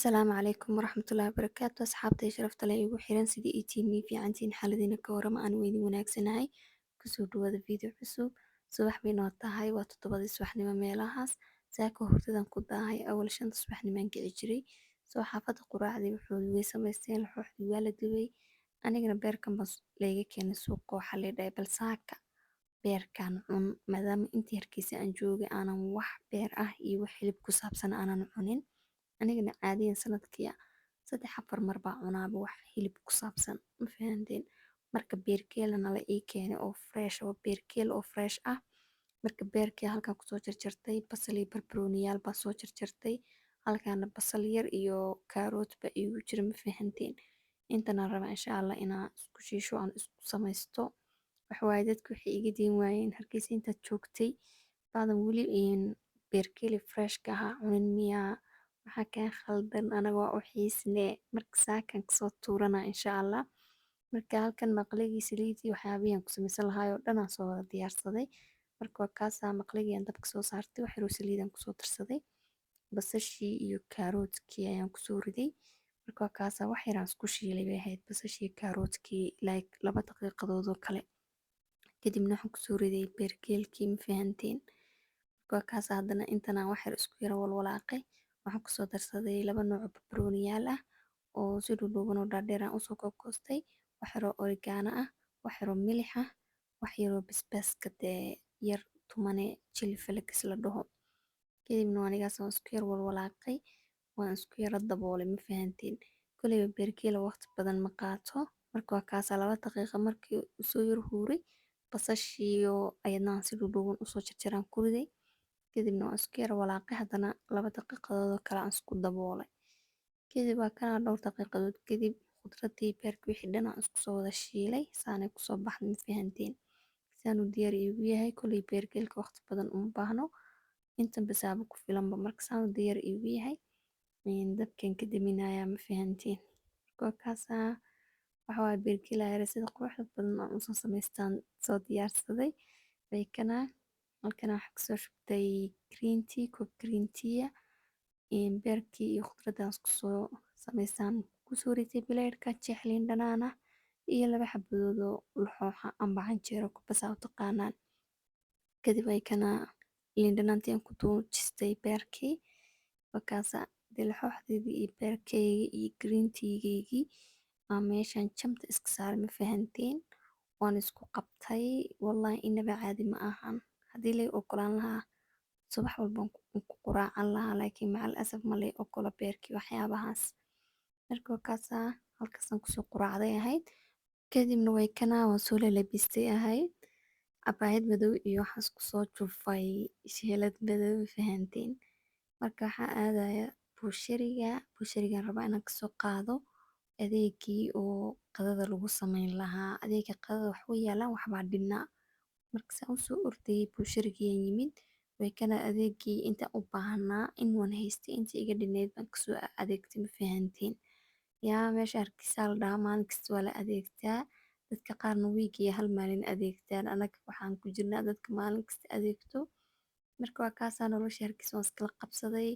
Asalaamu calaykum waraxmatullaahi wabarakaatu asxaabta sharafta leh igu xiran sidii ii tiimii fiicantiin xaaladiina ka warama aan weydin wanaagsanahay kusoo dhawaada video cusub subax bay noo tahay waa 7 subaxnimo meelahaas saaka hurdadan ku daahay awal 5 subaxnimaan kici jiray soo xaafada quraacdii wuxuu way samaysteen laxooxdii waa la dubay anigana beerkan bas leega keenay suuqa waxaa la dhahay bal saaka beerkan cun maadaama intii hargeysa aan joogay aanan wax beer ah iyo wax hilib ku saabsan aanan cunin anigana caadiyan sanadkii 3 4 mar baa cunaaba wax hilib ku saabsan ma fahanteen marka beerkeelana la ii keenay oo fresh oo beerkeel oo fresh ah marka beerkee halkan kusoo jarjartay basal iyo barbarooniyaal baa soo jarjartay halkaana basal yar iyo kaaroot baa iigu jira ma fahanteen intana raba insha Allah inaan isku shiisho aan isku samaysto waxa waaye dadku waxay iga diin waayeen hargeysa intaad joogtay baadan weli beerkeeli fresh ka ahaa cunin miyaa maxaa kaa khaldan anaga waa u xiisnee marka saakan kasoo tuurana insha Allah marka halkan maqligii saliidii waxyaabihii ku samaysan lahaay oo dhan aan soo wada diyaarsaday marka waa kaasaa maqligii aan dabka soo saartay wax yaroo saliidaan kusoo darsaday basashii iyo kaaroodkii ayaan kusoo riday marka waa kaasaa wax yaraan isku shiilay bay ahayd basashii iyo kaaroodkii like 2 daqiiqadood oo kale kadibna waxaan kusoo riday beerkeelkii ma fahanteen marka waa kaasaa haddana intanaan wax yar isku yara walwalaaqay waxaan kusoo darsaday 2 nooc oo barbarooniyaal ah oo si dhuudhuuban oo dhaadheer aan usoo googoostay wax yaroo oregano ah wax yaroo milix ah wax yaroo basbaaska dee yar tumane chili flakes la dhaho kadibna anigaas waan isku yar walwalaaqay waan isku yara daboolay ma fahanteen koleyba beerkeela waqti badan ma qaato marka waa kaasaa 2 daqiiqo markii uu soo yar huuray basashiiyo ayadna aan si dhuudhuuban usoo jarjaraan ku riday kadibna waan isku yara walaaqay haddana 2 daqiiqadood oo kale aan isku daboolay kadib waa kana dhowr daqiiqadood kadib khudradii beerka wixii dhan aan isku soo wada shiilay saanay kusoo baxday ma fahanteen saanu diyaar iigu yahay koley beerkeelka waqti badan uma baahno intan basaaba ku filanba marka saanu diyaar iigu yahay dabkan ka daminayaa ma fahanteen marka waa kaasaa waxa waaye beerkeela yara sida quruxda badan aan usoo samaystaan soo diyaarsaday way kana halkana waxaa kasoo shubtay green tea koob green tea beerkii iyo khudraddaas kusoo samaystaan kusoo ritay bileedhka jeex liin dhanaan ah iyo 2 xabadood oo laxooxa amba canjeero kubasaa u taqaanaan kadib ay kana liin dhanaantii aan ku tuujistay beerkii markaasa dee laxooxdeedii iyo beerkeygii iyo green tea-geygii aan meeshan jamta iska saaray ma fahanteen waan isku qabtay wallahi inaba caadi ma ahan haddii lay ogolaan lahaa subax walba ku quraacan lahaa laakiin macal asaf ma lay ogola beerkii waxyaabahaas marka waa kaasaa halkaasaan kusoo quraacday ahayd kadibna way kana waan soo lalabistay ahayd cabaayad madow iyo waxaas kusoo jufay sheelad madow fahanteen marka waxaa aadaya buusharigaan rabaa inaan kasoo qaado adeegii oo qadada lagu samayn lahaa adeega qadada wax u yaalaan waxbaa dhinnaa marka saan usoo ordayay buusharigiyaan yimid way kana adeegii inta u baahnaa in waan haystay inta iga dhineyd baan kasoo adeegtay ma fahanteen yaa meesha hargeysa la dhahaa maalin kasta waa la adeegtaa dadka qaarna wiigiya hal maalin adeegtaan anaga waxaan ku jirnaa dadka maalin kasta adeegto marka waa kaasaa nolosha hargeysa waan iskala qabsaday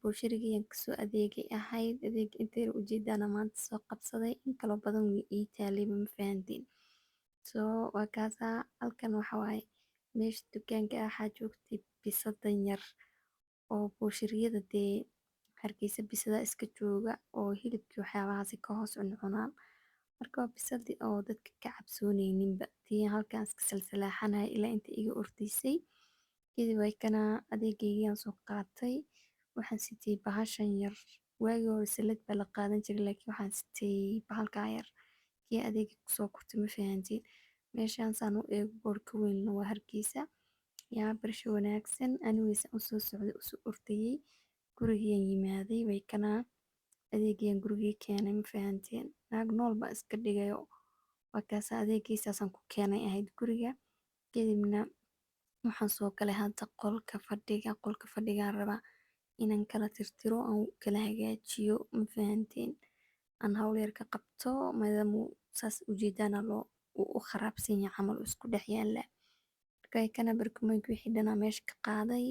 buusharigiyaan kasoo adeegay ahayd adeeg intayna ujeedaana maanta soo qabsaday in kaloo badan way ii taalayba ma fahanteen soo waa kaasaa halkan waxa waaye meesha dukaanka waxaa joogtay bisadan yar oo buushariyada dee hargeysa bisada iska jooga oo hilibkii waxyaabahaasi ka hoos cunaan marka waa bisadii oo dadka ka cabsoonayninba tii halkaan iska salsalaaxanaya ilaa inta iga ordaysay kadib way kana adeegaygiyaan soo qaatay waxaan sitay bahashan yar waagii hore salad baa la qaadan jiray laakiin waxaan sitay bahalkaa yar kii adeega kusoo kortay ma fahanteen meeshaan saan u eego boorka weynna waa hargeysa yaa barasho wanaagsan anigiisa usoo socday usoo ordayay gurigiyaan yimaaday way kana adeegayaan gurigii keenay ma fahanteen naag nool baa iska dhigayo waa kaasa adeegiisaasaan ku keenay ahayd guriga kadibna waxaan soo galay hadda qolka fadhigaan rabaa inaan kala tirtiro aan kala hagaajiyo ma fahanteen aan hawl yar ka qabto maadaama saas ujeedana loo u kharaabsan yahay camal isku dhex yaala marka kana barkumooyinka wixii dhanaa meesha ka qaaday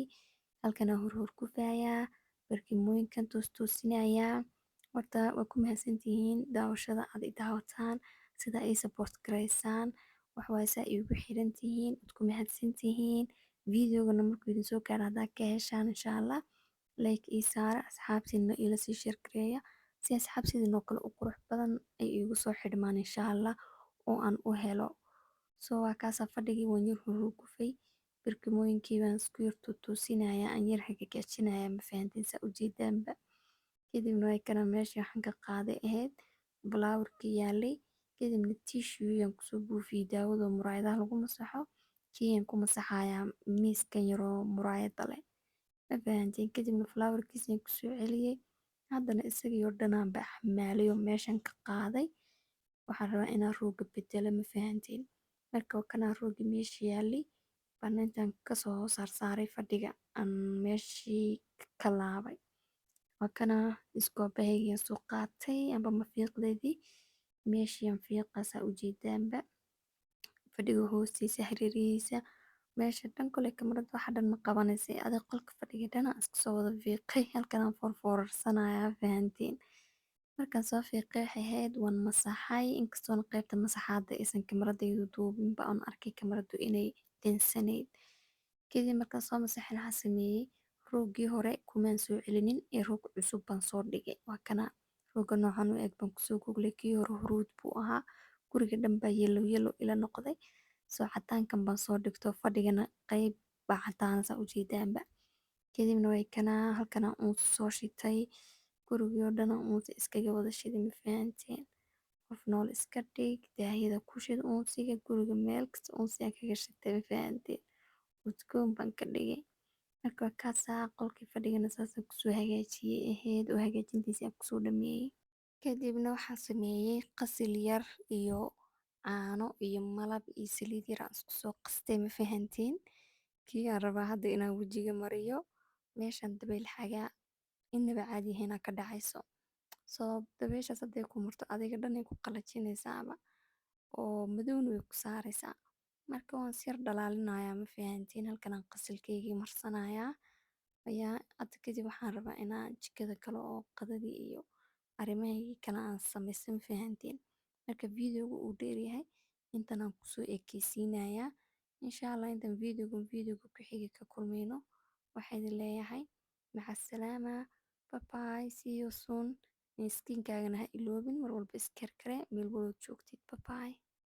halkana hor ku faayaa barkimooyinkan toos-toosinayaa. Horta waa ku mahadsantihiin daawashada aad i daawataan, sida ay support gareysaan. Wax waaye saa iigu xiran tihiin, waad ku mahadsantihiin. Videogana markuu idin soo gaaro haddaa ka heshaan insha Allah like ii saara, asxaabtiina ila sii share gareeya si asxaab sidin oo kale u qurux badan ay iigu soo xidhmaan insha Allah oo aan u helo. So waa kaasa fadhigii waan yar hurgufay, barkimooyinkii baan isku yar toosinayaa, aan yar hagaajinayaa ma fahanteen saa u jeedaanba. Kadibna way kana meeshii waxaan ka qaaday ahayd flower-kii yaalay. Kadibna tissue yaan kusoo buufiyay daawada muraayadaha lagu masaxo. Kiyaan ku masaxayaa miiskan yaroo muraayada leh. Ma fahanteen kadibna flower-kiisaan kusoo celiyay. Haddana isagii oo dhanaan ba xamaaliyo meeshan ka qaaday. Waxaan rabaa inaan rooga bedelo ma fahanteen. Marka waa kana roogi meeshii yaalay. Baan intaan ka soo saaray fadhiga aan meeshii ka laabay. Waa kana iskoobahayga soo qaatay amba ma fiiqdeedii meeshii aan fiiqaasa u jeedaanba. Fadhiga hoostiisa hareerihiisa meesha dhan kole kamarad waxa dhan ma qabanaysay adag qolka fadhiga dhana iska soo wada fiiqay halkan aan foorfoorarsanaya fahantiin. Markaan soo fiiqay waxay ahayd waan masaxay inkastoona qaybta masaxaadda aysan kamaradaydu duubin ba aan arkay kamaradu inay dansaneyd. Kadib markaan soo masaxay waxaan sameeyay roogii hore kumaan soo celinin ee roog cusub baan soo dhigay. Waa kana rooga noocan u eg baan kusoo googlay kii hore huruud buu ahaa. Guriga dhan baa yellow ila noqday. Soo cataankan baan soo dhigto fadhigana qayb baa cataan saa u jeedaanba. Kadibna way kana halkana uun soo shitay. Gurigii oo dhan uun iskaga wada shiday ma fahanteen. Qof nool iska dhig daahida ku shid uunsiga guriga meel kasta uunsi aan kaga shitay ma fahanteen. Udgoon baan ka dhigay. Marka kaasa qolkii fadhigana saasaan kusoo hagaajiyay ahayd oo hagaajintiisa aan kusoo dhameeyay. Kadibna waxaan sameeyay qasil yar iyo caano iyo malab iyo saliid yar aan isku soo qastay ma fahanteen. Kii aan rabaa hadda inaan wajiga mariyo meeshan dabayl xagaa inaba caadi ahayn ka dhacayso. Soo dabayshaas hadday ku murto adiga dhan ay ku qalajinaysaaba oo madowna way ku saaraysaa. Marka waan sir dhalaalinayaa ma fahanteen halkan aan qasilkeygii marsanayaa. Ayaa hadda kadib waxaan rabaa inaan jikada kale oo qadadii iyo arrimahaygii kale aan samaysto ma fahanteen. Marka videogu uu dheer yahay intaan aan kusoo ekeysiinayaa. Insha Allah intaan videogu ku xigi ka kulmayno. Waxaa idin leeyahay maca salaama. Bye bye. See you soon. Skinkaaga ha iloobin mar walba iskar kare meel walba joogtid. Bye bye.